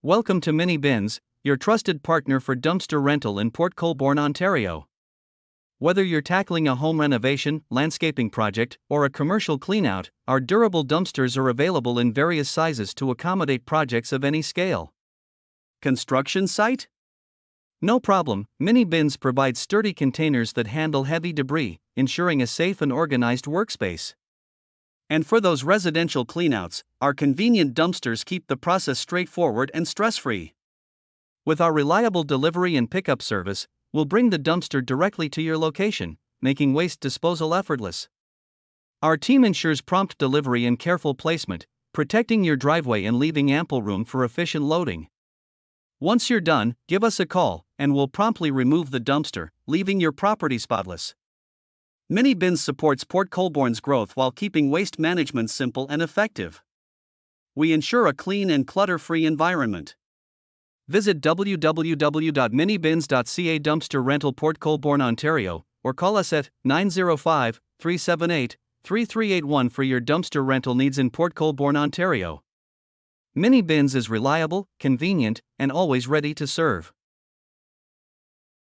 Welcome to Mini Binz, your trusted partner for dumpster rental in Port Colborne, Ontario. Whether you're tackling a home renovation, landscaping project, or a commercial cleanout, our durable dumpsters are available in various sizes to accommodate projects of any scale. Construction site? No problem, Mini Binz provides sturdy containers that handle heavy debris, ensuring a safe and organized workspace. And for those residential cleanouts, our convenient dumpsters keep the process straightforward and stress-free. With our reliable delivery and pickup service, we'll bring the dumpster directly to your location, making waste disposal effortless. Our team ensures prompt delivery and careful placement, protecting your driveway and leaving ample room for efficient loading. Once you're done, give us a call, and we'll promptly remove the dumpster, leaving your property spotless. Mini Binz supports Port Colborne's growth while keeping waste management simple and effective. We ensure a clean and clutter-free environment. Visit www.minibinz.ca Dumpster Rental Port Colborne, Ontario, or call us at 905-378-3381 for your dumpster rental needs in Port Colborne, Ontario. Mini Binz is reliable, convenient, and always ready to serve.